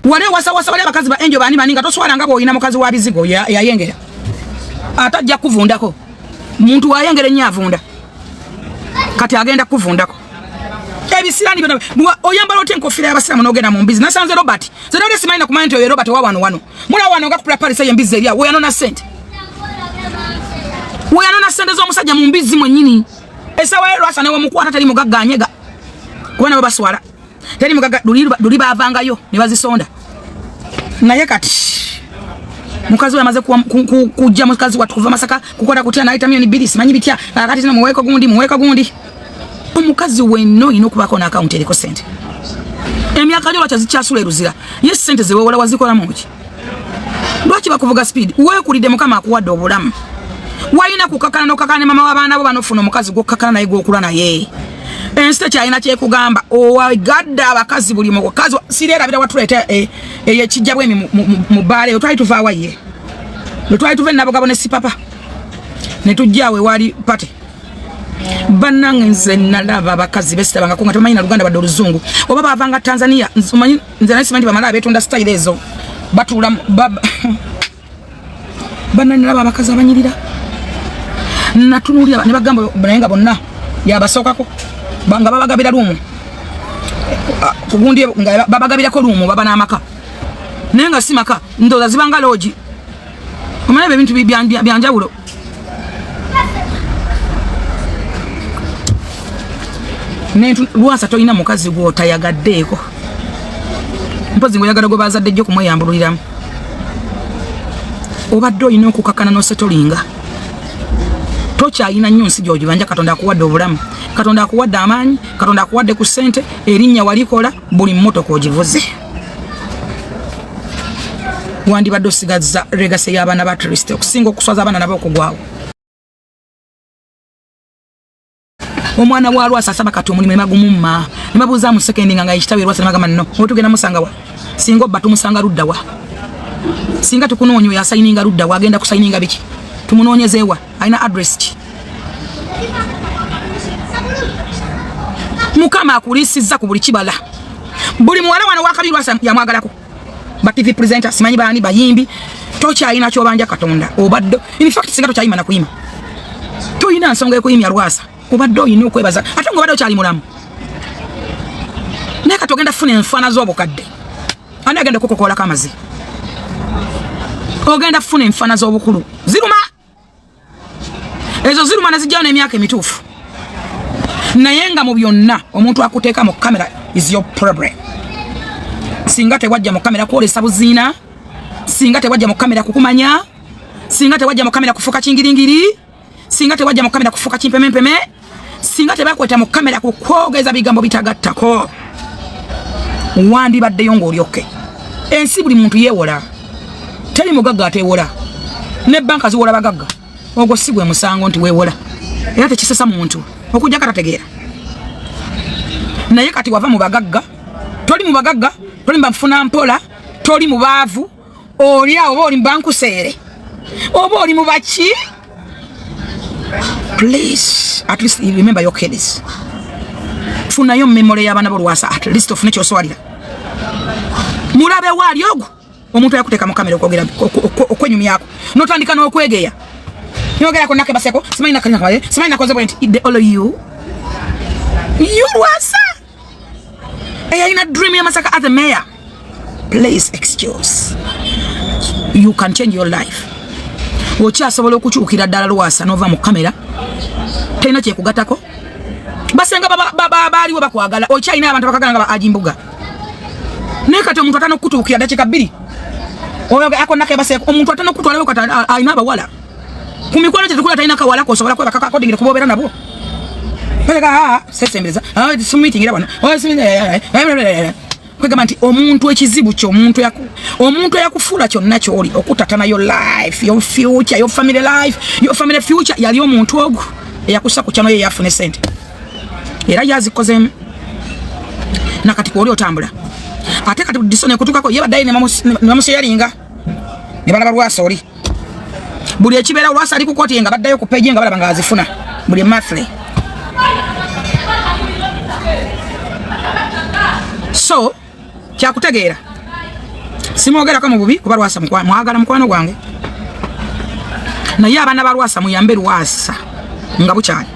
wale wasa wale bakazi ba enjo bani maninga toswala ngabo ina mukazi wa bizigo yayengera atajja kuvundako muntu wayengere nyavunda kati agenda kuvundako ebisirani bana oyambala otenkofira yabasiramu nogenda mu mbizi nasanze Robert zedode simaina kumanya nti Robert wa wano mula wano ngakupula pali saye mbizi eria we anona sente zo musajja mu mbizi mwenyini esawa ero asane wo mukwata tali mugagganyega kubona babaswala tali mugagga duli bavangayo ne bazisonda naye kati mukazi yamaze kujja mukazi watukuva masaka kukola kutya na item ni bilisi manyi bitya akati tena muweka gundi omukazi wenno inokubako na account eliko sente emyaka lyo bachazikyasula eruzira yes sente zewewola wazikola muki lwaki bakuvuga speed wewe kulide mukama akuwadde obulamu wayina kukakana nokakana ne mama w'abaana bo banofuna omukazi gokakana naye gokula naye enste kyalina kyekugamba owagadde abakazi buli mukazi sirera bira watuleeta ekijja bwemi mu baale otwali tuvaawa ye otwali tuve nabogabo ne sipapa ne tujjawe wali pate banange nze nalaba abakazi besitaba nga tamanyi na Luganda badde oluzungu oba bavanga Tanzania nzumanyi nze nasimanyi bamala betunda style ezo batula banani nalaba abakazi abanyirira natunulira ne bagamba nayenga bonna yabasokako banga babagabira lumu kugundi nga babagabira ko lumu baba namaka nenga simaka ndoza zibanga loji omalabe ebintu byanjawulo nentu lwasa toyina mukazi gwo tayagaddeeko mpozi ngo yagala go bazadde jjo kumweyambuliramu obadde oyina okukakana no setolinga tokyayina nnyo nsi gy'ogibanja Katonda akuwadde obulamu Katonda akuwadde amaanyi Katonda akuwadde ku ssente erinnya walikola buli mmotoka ogivuze wandibadde osigaza regase y'abaana ba Kristo okusinga okuswaza abaana nabo okugwawo omwana wa Lwasa asaba kati omulimu emagumumma nebabuuza mu sekendi nga yekitawe Lwasa nemagamba nno otugenda musanga wa singa obba tumusanga ludda wa singa tukunoonyo yasayininga ludda wa agenda kusayininga biki tumunoonyezeewa alina address ki mukama akulisiza ku buli kibala buli muwala wano wakabi Lwasa yamwagalako ba TV presenter simanyi baani bayimbi tokyalina kyobanja Katonda obadde in fact singa tokyayima na kuyima toyina nsonga ekuyimya Lwasa obadde oyina okwebaza ate ng'obadde okyali mulamu naye kati ogenda funa enfaana z'obukadde ani agenda okukokoolako amazi ogenda funa enfaana z'obukulu ziruma ezo ziruma nezijjawo n'emyaka emituufu naye nga mu byonna omuntu akuteeka mu kamera is your problem singa tewajja mu kamera kwolesa buziina singa tewajja mu kamera kukumanya singa tewajja mu kamera kufuka kingiringiri singa tewajja mu kamera kufuka kimpemempeme singa tebakweta mu kamera kukwogeza bigambo bitagattako wandibaddeyo ng'olyoke ensi buli muntu yeewola teri mugagga ateewola ne banka ziwola bagagga ogwo si gwe musango nti weewola era tekisesa muntu okujja katategeera naye kati wava mu bagagga toli mu bagagga toli mbafuna mpola toli mu baavu oli awo oba oli mu bankuseere oba oli mu baki please at least remember your kids funayo memory y'abaana bo Lwasa at least ofune kyoswalira mulabe wali ogwo omuntu yakuteka mu kamera okwogera okwenyumyako notandika n'okwegeya nyogera konake baseko simanyi nakanya simanyi nakoze bwenti the all of you Lwasa ayina dream ya Masaka as a mayor please excuse you can change your life okyasobola okukyukira ddala Lwasa nova mu kamera tena kyekugatako basenga baaliwo bakwagala okyalina abantu bakagala nga ajimbuga naye kati omuntu atana okutuukira dakika 2 oyo akonake baseko omuntu atana okutwala kati alina abawala ku mikwano gye tukula talina kawala kosobola kwebaka kakodingire kubobeera nabo sesembeza sumitingira bano kwegamba nti omuntu ekizibu kyo omuntu eyakufuula kyonna kyoli okutatana your life your future your family future yali omuntu ogwo eyakussa ku kyano ye yafune sente era yazikozemu nakati kwoli otambula ate kati disone kutukako yebaddayi ne bamusheyaringa ne balaba Lwasa oli buli ekibeera Lwasa ali ku kooti nga baddayo ku page nga balaba nga azifuna buli monthly so kyakutegeera simwogera ko mu bubi kuba Lwasa mwagala mukwano gwange naye abaana ba Lwasa muyambe Lwasa nga bukyali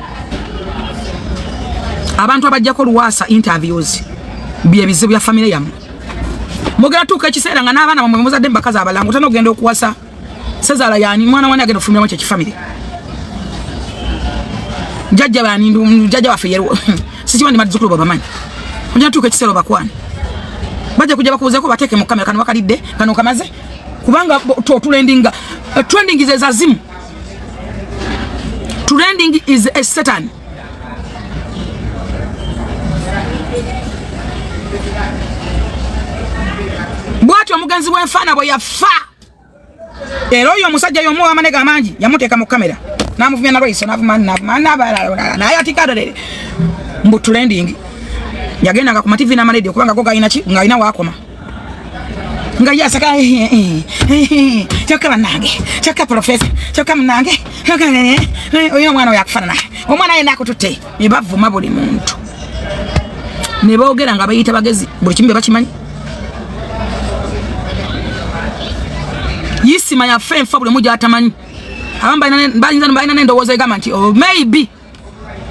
abantu abajjako Lwasa interviews bye bizibu bya family yamu mogera tuka ekiseera nga n'abaana bamwe muzadde mbakazi abalango tano ogenda okuwasa Sezala yani mwana wana agenda ofumira mwache kifamily jajja bani jajja wafe yero sisi wandi madzukulu baba mani onja tuka ekiseera bakwani baje kujja bakubuze ko bateke mu kamera kano bakalidde kano kamaze kubanga trending trending is a zim trending is a Satan bwati omugenzi w'enfana bwe yafa era oyo omusajja y'omu amanega amangi yamuteeka mu kamera n'amuvumya na Royce naye atikadde mbu trending yagendanga ku mativi n'amaledio kubanga go galina ki ng'alina waakoma nga yasaka kyokka bannange kyokka profesa kyokka munange oyo omwana oyo akufaanana omwana yenna akututte ne bavuma buli muntu ne boogera nga bayita bagezi buli kimu be bakimanyi yisima ya fenfa buli muja atamanyi abamba balina n'endowooza egamba nti maybe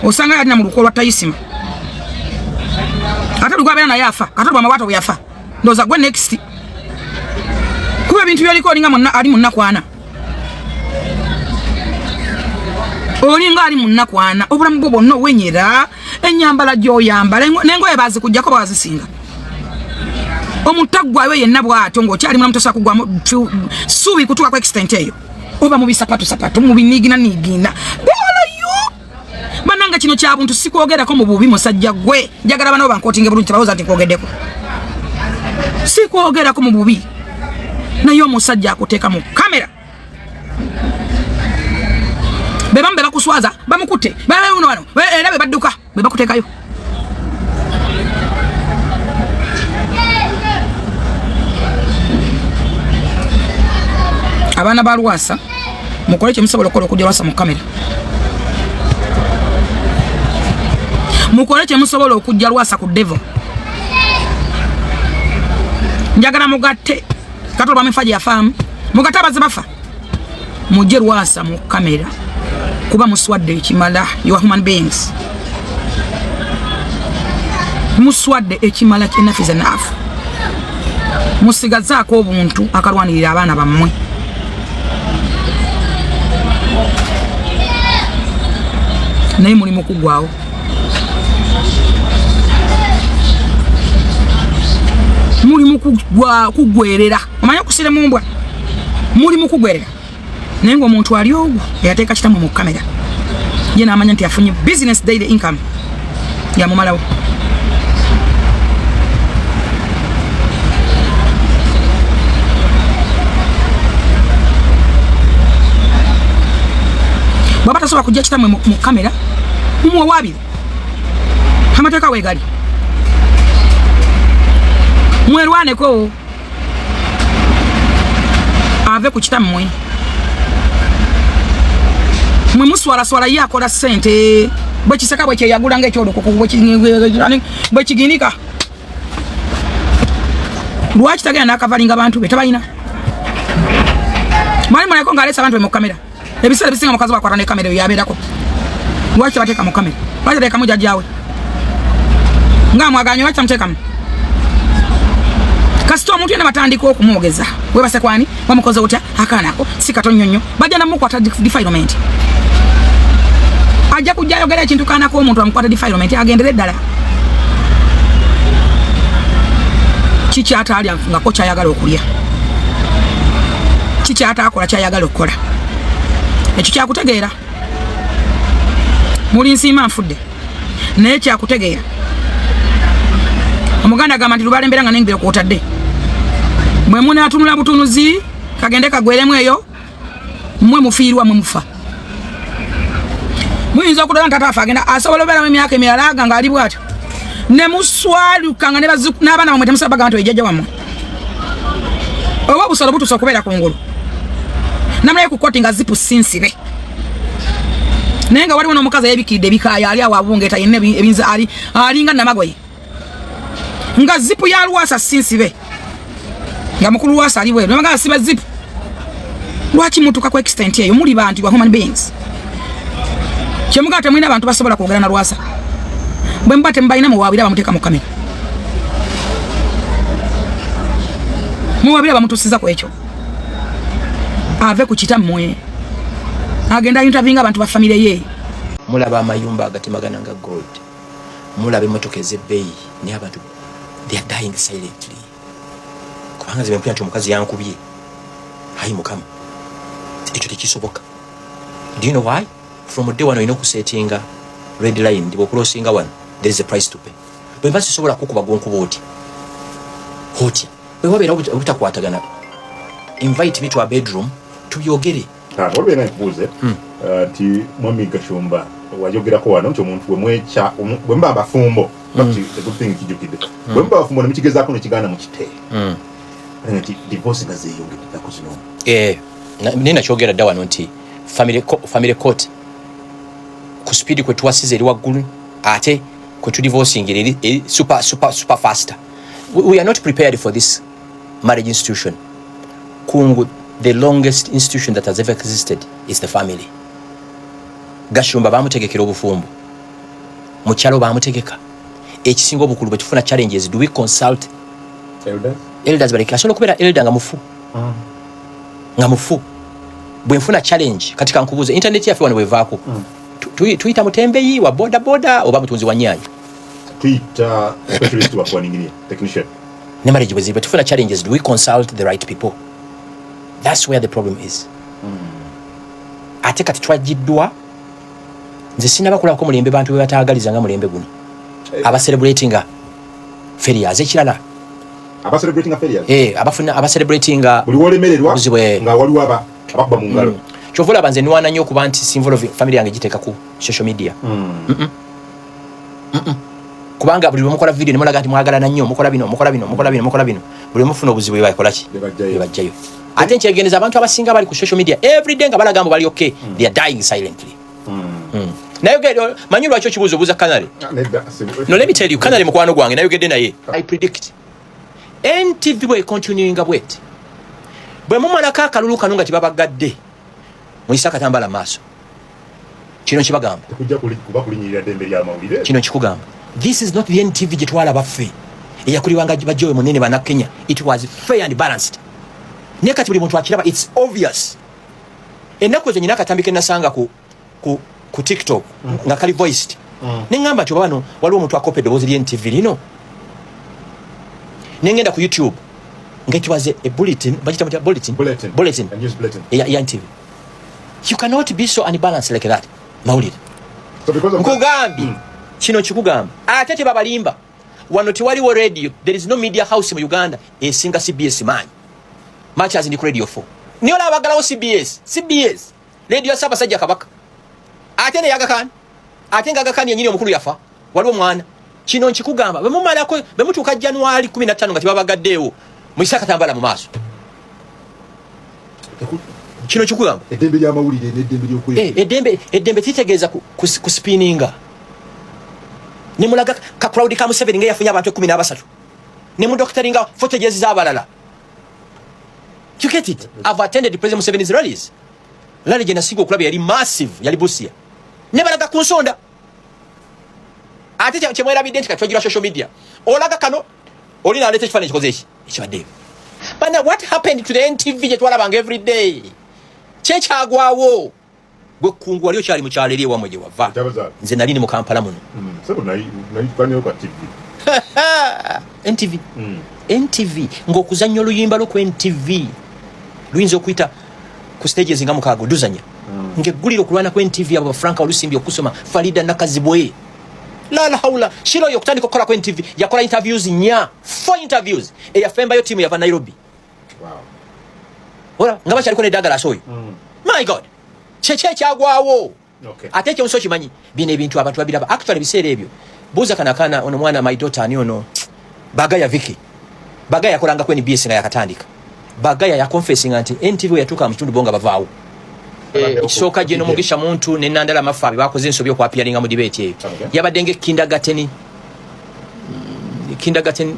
osanga yalina mu lukolwa tayisima ate lugwabeera naye afa ate lwa mawaato bwe yafa ndowooza gwe next kuba ebintu byoliko olinga ali munnakwana olinga ali munnakwana obulamu bwo bwonna owenyera ennyambala gy'oyambala n'engoye bazikugjako bawazisinga omutaggwayo yenna bw'atyo ng'okyali mulamu tosobola kugwamu suubi kutuuka ku extent eyo oba mu bisapatu mu binigina bwolayo bannanga kino kya buntu sikwogerako mu bubi musajja gwe njagala banabo bankootinge bulungi tebawooza nti nkwogeddeko sikwogerako mu bubi naye omusajja akuteeka mu kamera be bamu be bakuswaza bamukutte babeuno wano era be badduka be bakuteekayo abaana ba Lwasa mukole kye musobola okukola okujja Lwasa mu kamera mukole kye musobola okujja Lwasa ku devil njagala mugatte katolba mefaji yafaamu mugatte abaze bafa mujje Lwasa mu kamera kuba muswadde ekimala you are human beings muswadde ekimala enough is enough musigazaako obuntu akalwanirira abaana bammwe naye mulimu kugwawo mulimu kugwerera omanya okusire mu mbwa mulimu kugwerera naye ng'omuntu ali ogwo eyateeka kitamu mu kamera ye n'amanya nti afunye business daily income yamumalawo baba tasobola kujja kitamu mu kamera mumuwa waabiri amateeka weegali mwerwaneko ave ku kitammwe mwe muswalaswala ye akola ssente bwe kiseka bwe kyeyagula ng'ekyolukuku bwe kiginika lwaki tagenda n'akavalinga abantu be tabalina mwali muleko ng'aleesa abantu be mu kamera ebiseera bisinga mukazi bakwata ne kamera yabeerako lwaki tabateeka mu kamera lwaki tateekamu jajjaawe ng'amwaganya lwaki tamuteekamu kasita omuntu yena batandika okumwogeza webase kwani bamukoze otya akaanako si kato nnyonnyo bajja namukwata defilement ajja kujja ayogera ekintu kaanako omuntu amukwata defilement agendere ddala kiki ataalya ngako kyayagala okulya kiki ataakola kyayagala okukola ekyo kyakutegeera muli nsiima nfudde naye kyakutegeera omuganda agamba nti lubalembera nga nengere kwotadde mwe munaatunula butunuzi kagende kagweremu eyo mwe mufiirwa mwe mufa muyinza okudala nti ataafa agenda asobola obeeramu emyaka emirala nga ali bw'atyo ne muswalukanga n'abaana bamwe temusaba bagamba nti ejjajja wammwe oba obusolo butuusa okubeera ku ngulu namulaye ku koti nga zipu sinsibe naye nga waliwo n'omukazi eyebikiridde ebikaaya ali awo abungeeta yenna ebinza alinga namagoye nga zipu ya Lwasa sinsibe nga mukulu wasa ali bweru nga siba zip lwaki mutuka ku extent eyo muli bantu ba human beings kyemugate mwina abantu basobola kwogera na Lwasa bwe mbate mbayina muwabira bamuteka mu kamera muwabira bamutusiza ku ekyo ave ku kitammwe agenda interviewing abantu ba family ye mulaba amayumba agatemagana nga gold mulaba emotoka ezebbeeyi ne abantu they are dying silently kubanga zimempya nti omukazi yankubye hayi mukama ekyo tekisoboka. Do you know why? From day one olina okusetinga red line ndi bwokulosinga one there is a price to pay. Bwe basi sobola kukuba gonkuba oti hotya bwe wabeera obutakwatagana invite me to a bedroom tubyogere. Olwe na nkubuuze ti mwami Gashumba wajogerako wano nti omuntu bwemwecha bwemba abafumbo nti everything kijukidde bwemba abafumbo nemikigezaako nekigana mu kiteeyo nti divorce nga zeeyongedeko zino nina kyogera dda wano nti family court ku speed kwe tuwasize eri waggulu ate kwe tudivorcing eri super faster. We are not prepared for this marriage institution. Kungu, the longest institution that has ever existed is the family. Gashumba bamutegekera obufumbo mukyalo bamutegeka ekisinga obukulu bwe tufuna challenges. Do we consult elders? Baleka asobola okubeera elder nga mufu bwe nfuna challenge katika nkubuuze internet yaffe wano bwevaako tuyita mutembeyi wa boda oba mutunzi wa nyanya tuyita specialist wa kuwaninginia technician ne marriage bwe tufuna challenges. Do we consult the right people? That's where the problem is. Ate kati twajiddwa nze sinnabakulako mulembe bantu bwe bataagaliza nga mulembe guno abacelebrating failures ekirala abacelebrating buli wolemererwa nga waliwo abakuba mu ngalo kyova olaba nze niwaana nnyo okuba nti sinvolve family yange giteeka ku social media kubanga buli lwemukola video nemulaga nti mwagalana nnyo mukola bino buli mufuna obuzibu bwebakolaki bebajjayo ate nkyegendeza abantu abasinga bali ku social media everyday nga balagamba bali okay they are dying silently. Naye manyi lwaki okibuuza obuuza Kanale? No, let me tell you, Kanale mukwano gwange nayogedde naye. I predict NTV bwe continuing bwet bwe mumalako akalulu kano nga tibabagadde muyisa Katambala maaso kino kibagamba kino kikugamba this is not the NTV gye twalaba ffe eyakuliwanga bajjowe munene bana Kenya. It was fair and balanced. Naye kati buli muntu akiraba it's obvious. Ennaku ezo nyina akatambike nasanga ku TikTok nga kali voiced nengamba nti bano waliwo omuntu akopa eddoboozi ly'NTV lino nengenda ku YouTube ng'ekibaze a bulletin ya NTV. You cannot be so unbalanced like that. Mawulire nkugambi kino kikugamba ate tebabalimba wano tewaliwo radio. There is no media house mu Uganda esinga CBS manyi much as in Radio 4 niyo labagalawo CBS radio Ssaabasajja Kabaka ate ne yagakani ate nga gakani yenyini omukulu yafa waliwo mwana kino nkikugamba bwe mumalako bwe mutuuka January 15 nga tibabagaddeewo muyisa Katambala mu maaso kino kikugamba eddembe ly'amawulire n'eddembe ly'okwera eddembe titegeeza ku spinninga ne mulaga ka crowd ka Museveni nga yafunye abantu 13 ne mu doctoringa footages z'abalala. You get it? I've attended President Museveni's rallies. Rally gye nasiga okulaba yali massive, yali Busia. Ne balaga ku nsonda. Ate kyemwerabidde nti katwagira social media. Olaga kano oli naleta ekifaananyi kikoze eki ekibaddeyo. But now what happened to the NTV gye twalabanga every day? Kyekyagwawo. Gwe kungu wali okyali mu kyalo eri ewamwe gye wava. Nze nali ni mu Kampala muno. NTV ng'okuzannya oluyimba lwo ku NTV luyinza okuyita ku stages nga mukaaga oduzanya ng'egguliro okulwana ku NTV abo Franka Olusimbi okusoma Farida Nakazibwe la haula shiro yokutandika okukola ku NTV yakola interviews 4 interviews eyafembayo tiimu yava Nairobi. Ora nga bakyaliko ne Dagala asoyo my god kyagwawo ate ekyo muso kimanyi bino ebintu abantu babiraba actually biseera ebyo buuza kanakana ono mwana my daughter ani ono Bagaya Vicky Bagaya yakolanga ku NBS nga yakatandika Bagaya ya confessing anti NTV yatuka mu kitundu bonga bavaawo ekisooka gye n'omugisha muntu ne Nandala Mafabi bakoze ensobi okwapialinga mu debate eyo yabadde kindergarten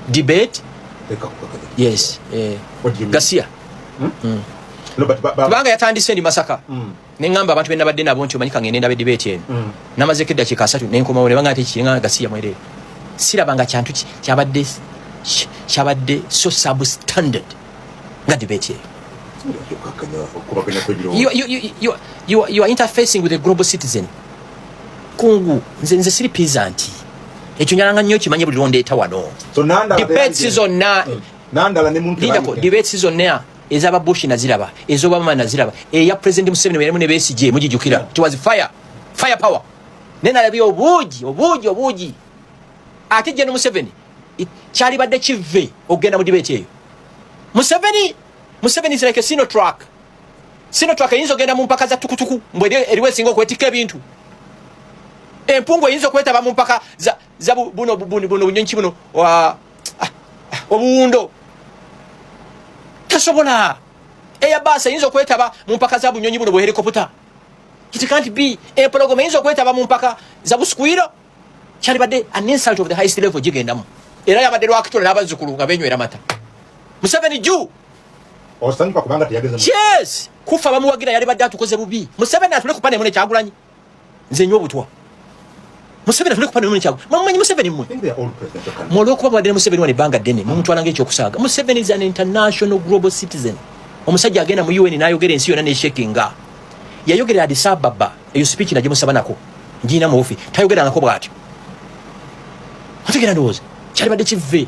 debate Yes. Gasia. No, but Banga yatandise ndi Masaka. Nengamba abantu benna badde nabo nti omanyika ngende ndabe debate eno. Namaze kedda kika 3 nenkoma wole banga ate kiringa Gasia mwere. Sirabanga kyantu kyabadde so substandard nga debate. You are interfacing with a global citizen. Kungu nze siri peasant. Ekyo nyalanga nnyo kimanye buli rondeeta wano. So nanda debate season na nandala ne muntu bali debate season na ezaba Bush naziraba ezobama naziraba eya president Museveni meremu ne BSJ mujijukira it was fire power nena labi obuji ate je no Museveni kyali badde kive ogenda mu debate eyo Museveni is like a sino truck yinzo genda mu mpaka za tukutuku mbwe eriwe singo okwetika ebintu empungu yinzo kwetaba mu mpaka za buno bunyonki buno wa obuundo tasobola Airbus yinzo kwetaba mu mpaka za bunyonyi buno bwe helicopter. It can't be a program yinzo kwetaba mu mpaka za buskwiro kyali badde an insult of the highest level jigendamu era yabadde lwakitola n'abazzukulu nga benywera mata Museveni juu osanyuka kubanga teyageza yes kufa bamuwagira yali badde atukoze bubi Museveni atule kupane mune Kyagulanyi nze nnyo obutwa Museveni atule kupane mune Kyagulanyi mwamanyi Museveni mmwe mwolo kuba badde Museveni wali banga dene muntu alanga ekyo kusaaga Museveni is an international global citizen omusajja agenda mu UN n'ayogera ensi yonna n'eshakinga yayogera Addis Ababa eyo speech naje musabanako njina mu ofi tayogerangako bwatyo ategera ndowooza kyali badde kive